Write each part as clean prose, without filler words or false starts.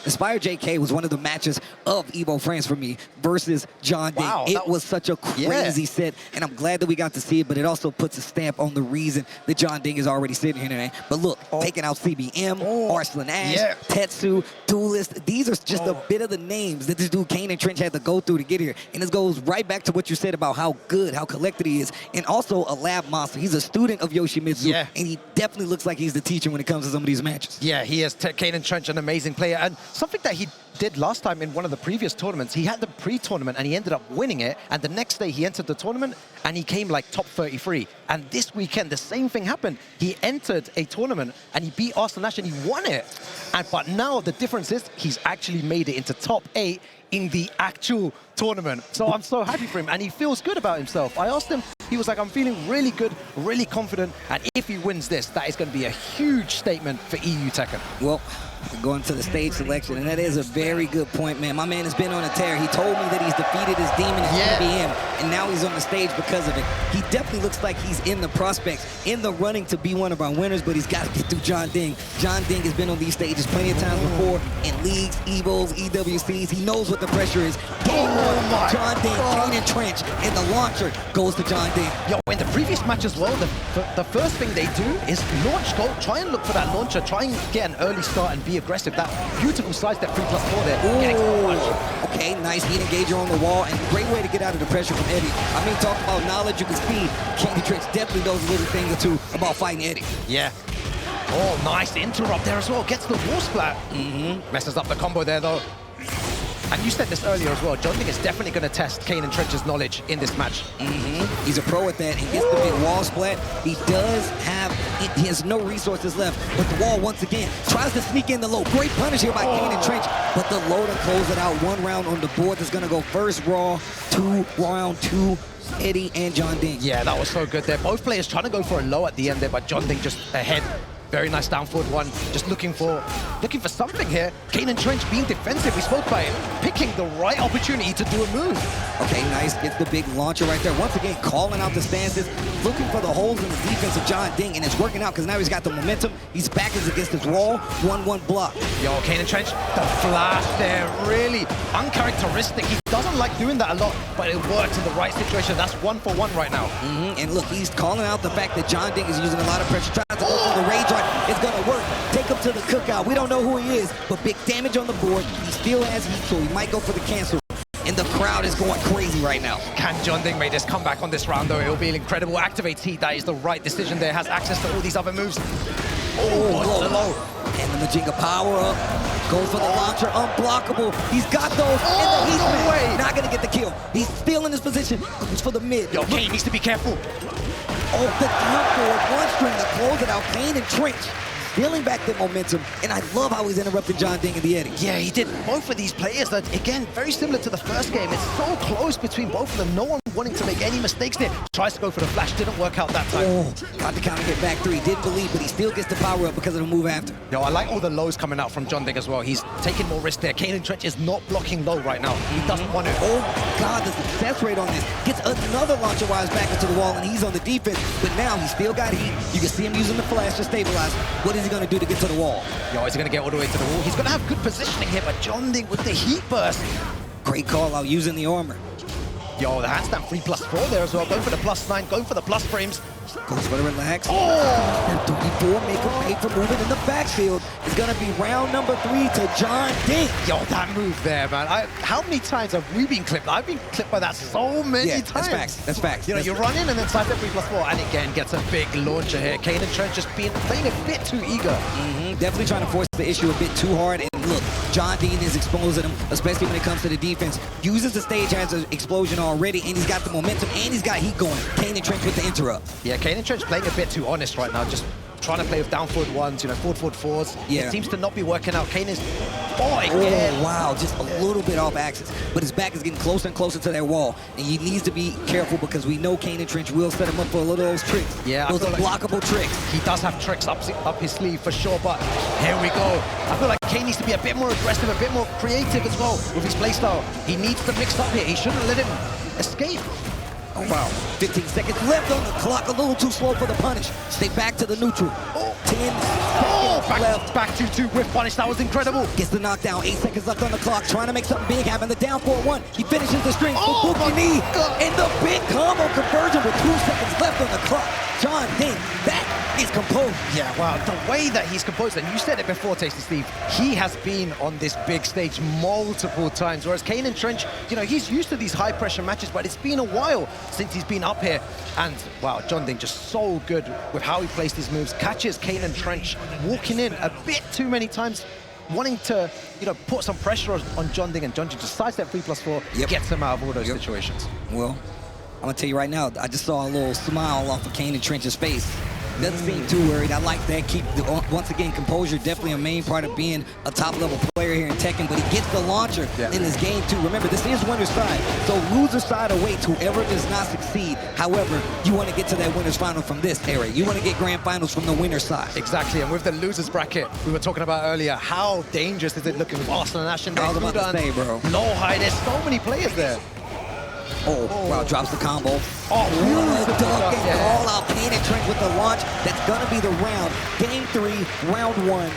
Inspire JK was one of the matches of Evo France for me versus JeonDDing. Wow, it was such a crazy set, and I'm glad that we got to see it, but it also puts a stamp on the reason that JeonDDing is already sitting here today. But look, taking out CBM, Arslan Ash, Tetsu, Duelist, these are just a bit of the names that this dude KaneAndTrench had to go through to get here. And this goes right back to what you said about how good, how collected he is, and also a lab monster. He's a student of Yoshimitsu, and he definitely looks like he's the teacher when it comes to some of these matches. Yeah, he is. KaneAndTrench, an amazing player. And something that he did last time in one of the previous tournaments, he had the pre-tournament and he ended up winning it. And the next day he entered the tournament and he came like top 33. And this weekend, the same thing happened. He entered a tournament and he beat Arslan Ash and he won it. But now the difference is he's actually made it into top 8 in the actual tournament. So I'm so happy for him, and he feels good about himself. I asked him, he was like, I'm feeling really good, really confident, and if he wins this, that is going to be a huge statement for EU Tekken. Well, going to the stage selection, and that is a very good point, man. My man has been on a tear. He told me that he's defeated his demon in CBM, and now he's on the stage because of it. He definitely looks like he's in the prospects, in the running to be one of our winners, but he's got to get through JeonDDing. JeonDDing has been on these stages plenty of times before, in leagues, EVOs, EWCs. He knows what the pressure is. Game one, JeonDDing, KaneAndTrench, and the launcher goes to JeonDDing. Yo, in the previous match as well, the first thing they do is launch, go, try and look for that launcher, try and get an early start and be aggressive. That beautiful side step 3+4 there. Okay, nice heat engager on the wall, and great way to get out of the pressure from Eddie. I mean, talk about knowledge, you can see KaneAndTrench definitely knows a little thing or two about fighting Eddie. Yeah. Oh, nice interrupt there as well. Gets the wall splat. Messes up the combo there, though. And you said this earlier as well, JeonDDing is definitely going to test KaneAndTrench's knowledge in this match. He's a pro at that. He gets the big wall splat. He does have, he has no resources left, but the wall once again tries to sneak in the low. Great punish here by KaneAndTrench, but the low to close it out. One round on the board that's going to go first Raw, round two, Eddie and JeonDDing. Yeah, that was so good there. Both players trying to go for a low at the end there, but JeonDDing just ahead. Very nice down forward one, just looking for something here. KaneAndTrench being defensive, we spoke by picking the right opportunity to do a move. Okay, nice, gets the big launcher right there. Once again, calling out the stances, looking for the holes in the defense of JeonDDing, and it's working out because now he's got the momentum. He's back against his wall, 1-1 block. Yo, KaneAndTrench, the flash there, really uncharacteristic. He doesn't like doing that a lot, but it works in the right situation. That's 1-for-1 right now. And look, he's calling out the fact that JeonDDing is using a lot of pressure, trying to go for the rage art. It's gonna work. Take him to the cookout. We don't know who he is, but big damage on the board. He still has heat, so he might go for the cancel. And the crowd is going crazy right now. Can JeonDDing make this comeback on this round, though? It'll be incredible. Activates heat. That is the right decision there. Has access to all these other moves. Low. And the Majinga power up. Goes for the launcher. Unblockable. He's got those. And the heat not gonna get the kill. He's still in his position. Goes for the mid. Yo, Kane needs to be careful. Oh, the flipboard, one string to close it out. KaneAndTrench stealing back the momentum, and I love how he's interrupting JeonDDing in the Eddie. Yeah, he did. Both of these players, that again, very similar to the first game. It's so close between both of them. No one wanting to make any mistakes there. Tries to go for the flash, didn't work out that time. Got the counter hit back three. Didn't believe, but he still gets the power up because of the move after. Yo, I like all the lows coming out from JeonDDing as well. He's taking more risk there. KaneAndTrench is not blocking low right now. He doesn't want it. Oh God, the success rate on this. Gets another launcher wise back into the wall, and he's on the defense, but now he's still got heat. You can see him using the flash to stabilize. What is he gonna do to get to the wall? Yo, is he gonna get all the way to the wall? He's gonna have good positioning here, but JeonDDing with the heat burst. Great call out using the armor. Yo, the handstand 3+4 there as well. Going for the +9, going for the plus frames. Goes for the relax. And 34 make him pay for moving in the backfield. It's gonna be round number 3 to JeonDDing. Yo, that move there, man. How many times have we been clipped? I've been clipped by that so many times. That's facts. That's facts. You know, you run in and then side step 3+4, and again gets a big launcher here. KaneAndTrench just playing a bit too eager. Definitely trying to force the issue a bit too hard. And look, JeonDDing is exposing him, especially when it comes to the defense. Uses the stage as an explosion already, and he's got the momentum, and he's got heat going. KaneAndTrench with the interrupt. Yeah, KaneAndTrench playing a bit too honest right now. Just trying to play with down forward ones, you know, forward fours. It seems to not be working out. Kane is wow, just a little bit off axis. But his back is getting closer and closer to that wall. And he needs to be careful because we know KaneAndTrench will set him up for a little of those tricks. Yeah, those unblockable tricks. He does have tricks up his sleeve for sure, but here we go. I feel like Kane needs to be a bit more aggressive, a bit more creative as well with his playstyle. He needs to mix up here. He shouldn't let him escape. Oh, wow. 15 seconds left on the clock. A little too slow for the punish. Stay back to the neutral. 10 seconds. back 2-2 whiff punish. That was incredible. Gets the knockdown. 8 seconds left on the clock. Trying to make something big happen. The down 4-1. He finishes the string. Oh, my knee. God. And the big combo conversion with 2 seconds left on the clock. JeonDDing, that is composed. Yeah, wow, the way that he's composed, and you said it before, Tasty Steve, he has been on this big stage multiple times, whereas KaneAndTrench, you know, he's used to these high-pressure matches, but it's been a while since he's been up here. And, wow, JeonDDing just so good with how he placed his moves, catches KaneAndTrench walking in a bit too many times, wanting to, you know, put some pressure on JeonDDing, and JeonDDing just sidestep 3+4, gets him out of all those situations. Well, I'm gonna tell you right now, I just saw a little smile off of KaneAndTrench's face. Doesn't seem too worried. I like that. Once again, composure, definitely a main part of being a top-level player here in Tekken, but he gets the launcher in this game, too. Remember, this is winner's side, so loser side awaits whoever does not succeed. However, you want to get to that winner's final from this era. You want to get grand finals from the winner's side. Exactly, and with the loser's bracket, we were talking about earlier, how dangerous is it looking with Arsenal and Ashen? I was about to say, bro. Low high, there's so many players there. Oh, wow, drops the combo. Oh, good dunk and call out KaneAndTrench with the launch. That's gonna be the round. Game 3, round 1.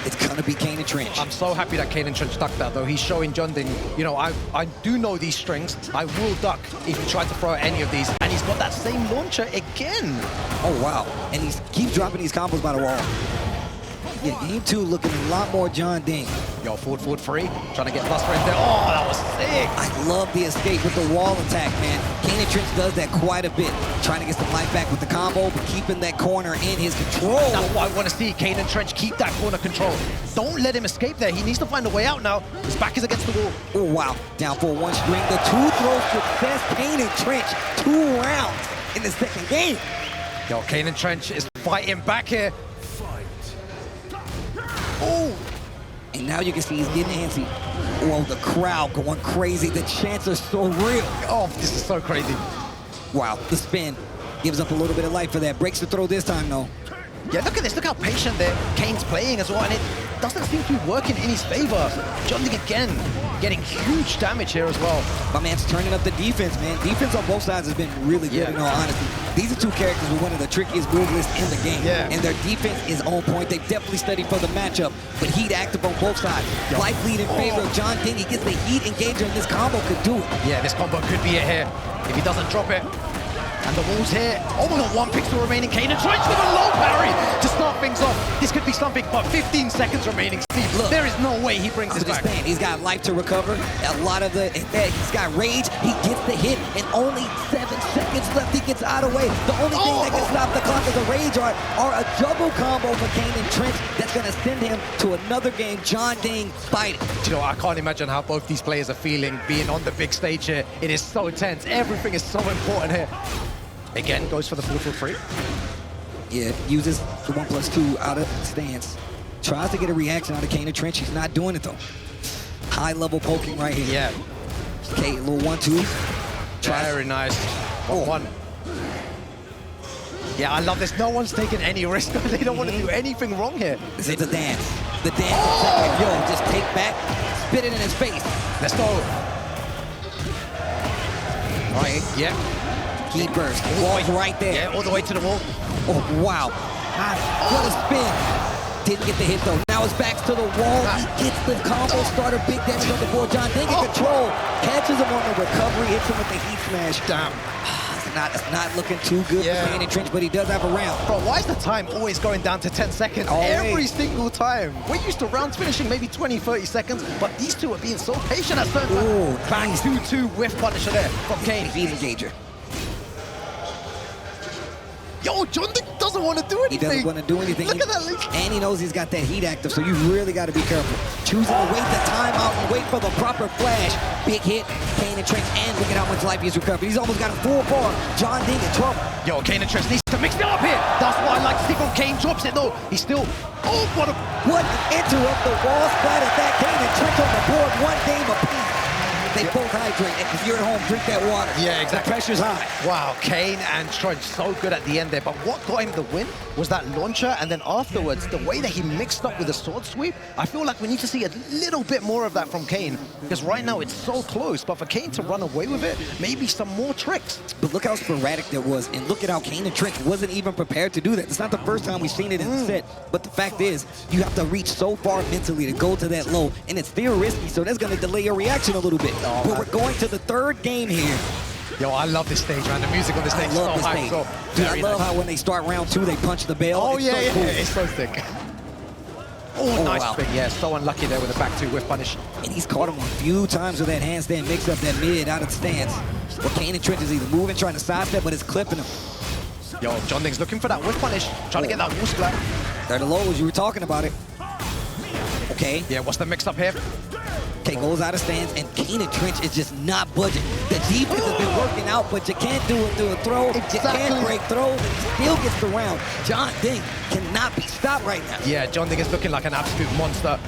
It's gonna be KaneAndTrench. I'm so happy that KaneAndTrench ducked that, though. He's showing JeonDDing, you know, I do know these strings. I will duck if he tries to throw any of these. And he's got that same launcher again. Oh, wow. And he keeps dropping these combos by the wall. Yeah, game 2 looking a lot more JeonDDing. Yo, forward free, trying to get Buster in there. Oh, that was sick. I love the escape with the wall attack, man. KaneAndTrench does that quite a bit. Trying to get some life back with the combo, but keeping that corner in his control. That's what I want to see. KaneAndTrench keep that corner control. Don't let him escape there. He needs to find a way out now. His back is against the wall. Oh, wow. Down for 1 string. The 2-throw success. KaneAndTrench, 2 rounds in the second game. Yo, KaneAndTrench is fighting back here. Oh! And now you can see he's getting antsy. Oh, the crowd going crazy. The chants are so real. Oh, this is so crazy. Wow, the spin gives up a little bit of life for that. Breaks the throw this time, though. Yeah, look at this. Look how patient there Kane's playing as well, and it doesn't seem to be working in his favor. JeonDDing again, getting huge damage here as well. My man's turning up the defense, man. Defense on both sides has been really good, in all honesty. These are 2 characters with one of the trickiest move lists in the game. And their defense is on point. They've definitely studied for the matchup, but heat active on both sides. Life lead in favor of JeonDDing. He gets the heat engager, and this combo could do it. Yeah, this combo could be it here if he doesn't drop it. And the wall's here. Oh, we got 1 pixel remaining. KaneAndTrench with a low parry to start things off. This could be something, but 15 seconds remaining. Steve, look, there is no way he brings this back. He's got life to recover. A lot of he's got rage. He gets the hit, and only 7 seconds left. He gets out of the way. The only thing that can stop the clock is a rage art or a double combo for KaneAndTrench that's going to send him to another game. JeonDDing fighting. You know, I can't imagine how both these players are feeling being on the big stage here. It is so tense. Everything is so important here. Again, goes for the forward free. Yeah, uses the 1+2 out of stance. Tries to get a reaction out of KaneAndTrench. He's not doing it, though. High-level poking right here. Yeah. Okay, a little 1-2. Very nice. 1-1. Yeah, I love this. No one's taking any risk. They don't want to do anything wrong here. This is the dance. The dance. Yo, just take back, spit it in his face. Let's go. All right. Yeah. Key burst. Wall's right there. Yeah, all the way to the wall. Oh, wow. What a spin. Didn't get the hit, though. Now his back's to the wall. He gets the combo starter. Big damage on the board. JeonDDing in control. Catches him on the recovery. Hits him with the heat smash. Damn. It's not looking too good for KaneAndTrench, but he does have a round. Bro, why is the time always going down to 10 seconds? Every single time. We're used to rounds finishing maybe 20, 30 seconds, but these two are being so patient at certain times. Bang, 2-2 whiff punisher there from Kane. Heat engager. Yo, JeonDDing doesn't want to do anything. He doesn't want to do anything. Look at that link. And he knows he's got that heat active, so you really got to be careful. Choosing to wait the timeout and wait for the proper flash. Big hit, KaneAndTrench, and look at how much life he's recovered. He's almost got a full bar. JeonDDing in trouble. Yo, KaneAndTrench needs to mix it up here. That's what I like to see from Kane. Drops it though. He's still. Oh, what an interrupt. The wall splattered that. KaneAndTrench on the board. 1 game apiece. They both have hydrate. And if you're at home, drink that water. Yeah, exactly. The pressure's high. Wow, KaneAndTrench so good at the end there. But what got him the win was that launcher, and then afterwards, the way that he mixed up with the sword sweep. I feel like we need to see a little bit more of that from Kane, because right now it's so close. But for Kane to run away with it, maybe some more tricks. But look how sporadic that was, and look at how KaneAndTrench wasn't even prepared to do that. It's not the first time we've seen it in the set, but the fact is, you have to reach so far mentally to go to that low, and it's still risky, so that's going to delay your reaction a little bit. Oh, but we're going to the third game here. Yo, I love this stage, man. The music on this stage is so high. So dude, I love how when they start round 2, they punch the bell. Oh, it's yeah, so cool. It's so sick. Oh, nice wow. spin. Yeah, so unlucky there with the back 2 whiff punish. And he's caught him a few times with that handstand mix-up, that mid out of the stance. But KaneAndTrench is either moving, trying to sidestep, but it's clipping him. Yo, JeonDDing's looking for that whiff punish, trying to get that wall splat. They're the lows, you were talking about it. Okay. Yeah, what's the mix-up here? Okay, goes out of stance, and KaneAndTrench is just not budging. The defense has been working out, but you can't do it through a throw. Exactly. You can't break throws, and he still gets the round. JeonDDing cannot be stopped right now. Yeah, JeonDDing is looking like an absolute monster.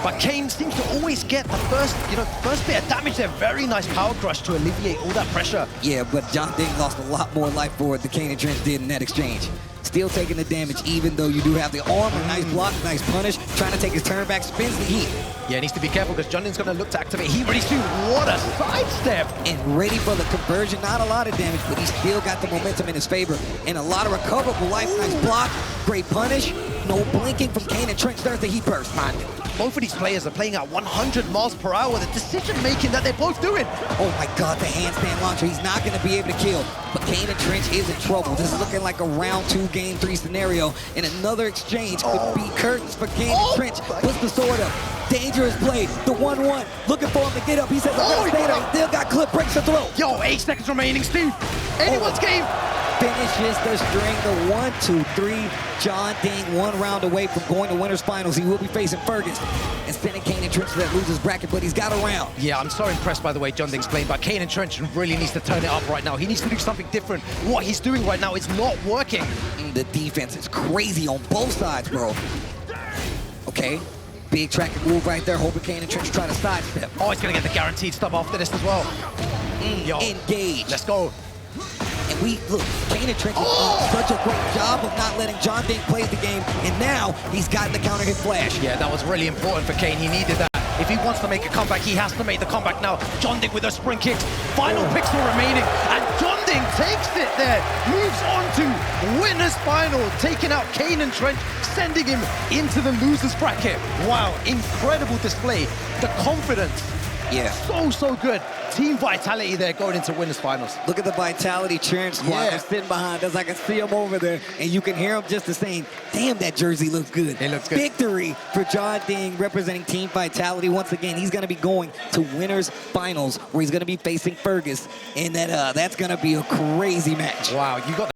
But Kane seems to always get the first bit of damage there. Very nice power crush to alleviate all that pressure. Yeah, but JeonDDing lost a lot more life for it than KaneAndTrench did in that exchange. Still taking the damage, even though you do have the armor. Nice block, nice punish. Trying to take his turn back, spins the heat. Yeah, needs to be careful because JeonDDing's going to look to activate heat ready soon. What a sidestep! And ready for the conversion. Not a lot of damage, but he's still got the momentum in his favor. And a lot of recoverable life. Nice block, great punish. No blinking from KaneAndTrench. There's the heat burst. Man, both of these players are playing at 100 miles per hour. The decision-making that they're both doing. Oh my God, the handstand launcher. He's not going to be able to kill. But KaneAndTrench is in trouble. This is looking like a round 2, game 3 scenario. And another exchange could be curtains for KaneAndTrench. Puts the sword up. Dangerous play. The 1-1. Looking for him to get up. He says, I'm going to stay there. He still got clip. Breaks the throat. Yo, 8 seconds remaining, Steve. Anyone's game. Finishes the string, the 1, 2, 3. JeonDDing 1 round away from going to winners finals. He will be facing Fergus and sending KaneAndTrench to that losers bracket, but he's got a round. Yeah, I'm so impressed by the way JeonDDing's playing, but KaneAndTrench really needs to turn it up right now. He needs to do something different. What he's doing right now is not working. The defense is crazy on both sides, bro. Okay, big tracking move right there, hoping KaneAndTrench try to sidestep. Oh, he's gonna get the guaranteed stop after this as well. Yo, engage. Let's go. And look, KaneAndTrench has done such a great job of not letting JeonDDing play the game, and now he's gotten the counter hit flash. Yeah, that was really important for Kane. He needed that. If he wants to make a comeback, he has to make the comeback now. JeonDDing with those spring kicks. Final pixel remaining, and JeonDDing takes it there. Moves on to winners final, taking out KaneAndTrench, sending him into the losers bracket. Wow, incredible display. The confidence. Yeah. So good. Team vitality there going into winners finals. Look at the vitality cheering squad. Yeah. They're sitting behind us. I can see them over there, and you can hear them just the same. Damn, that jersey looks good. It looks good. Victory for JeonDDing representing Team Vitality. Once again, he's going to be going to winners finals where he's going to be facing Fergus, and that's going to be a crazy match. Wow, you got